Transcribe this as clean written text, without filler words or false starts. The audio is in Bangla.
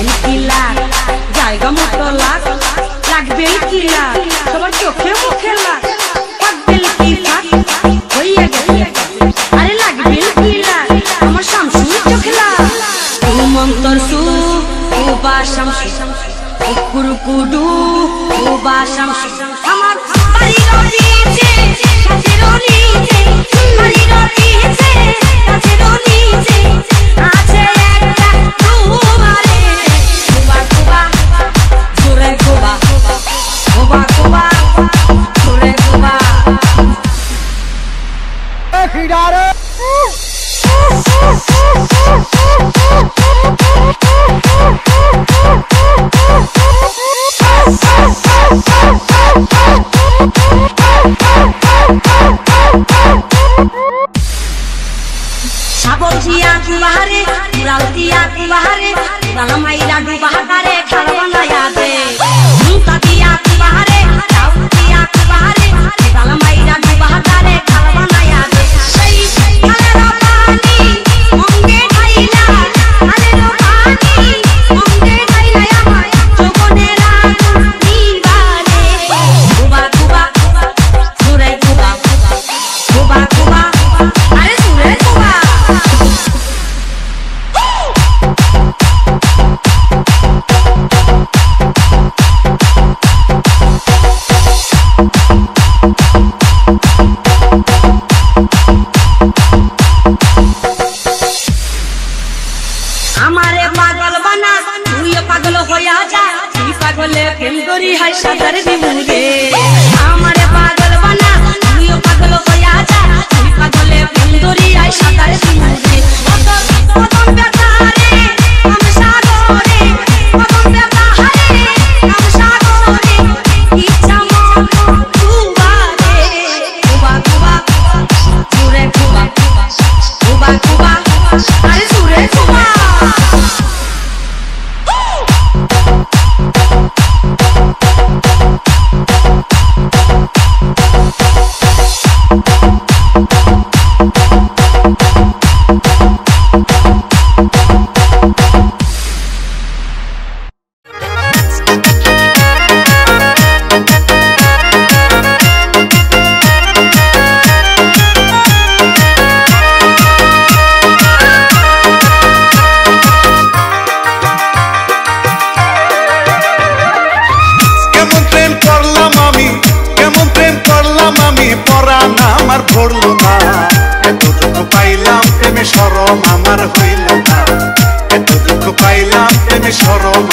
লাগবেন কি লাখ জায়গা মতো লাখ লাগবেন কি লাখ সবার চোখে মুখে লাখ থাকবেন কি ফাঁক হইয়া গেছে আরে লাগবেন কি লাখ আমার শামসুর চোখে লাখ মন্তর সু বা শামসু কুরকুডু বা শামসু আমার বাড়ির নিচে কাছের নিচে বাড়ির নিচে কাছের নিচে আছে একটা তোমারে কুবা কুবা জোরে কুবা কুবা কুবা জোরে কুবা খিড়ারে সাবল দিয়া কুবাহারে উড়াল দিয়া কুবাহারে রামাইরা ডুবাহারে খালবা নায়াতে মুতা দিয়া কুবাহারে রাউ দিয়া কুবাহারে রামাইরা ডুবাহারে খালবা নায়াতে সেই আলেরা পানি মঙ্গে ঢাইলা আলেরা পানি মঙ্গে ঢাইলা আমার চোখের আগুন নিবারে কুবা কুবা জোরে কুবা কুবা কুবা আরে জোরে কুবা আমারে পাগল বানা তুইও পাগল হইয়া যা তুই পাগলে প্রেম করি হাই সাদার দিমুরে আমারে পাগল বানা তুইও পাগল হইয়া যা তুই পাগলে প্রেম করি হাই সাদার দিমুরে কদম বেতারে আমি সাগরে কদম বেতারে আমি সাগরে ইচ্ছা মন কুবারে কুবা কুবা জোরে কুবা কুবা কুবা আরে জোরে কুবা শরম আমার হইল না, এত দুঃখ পাইলাম প্রেমে শরম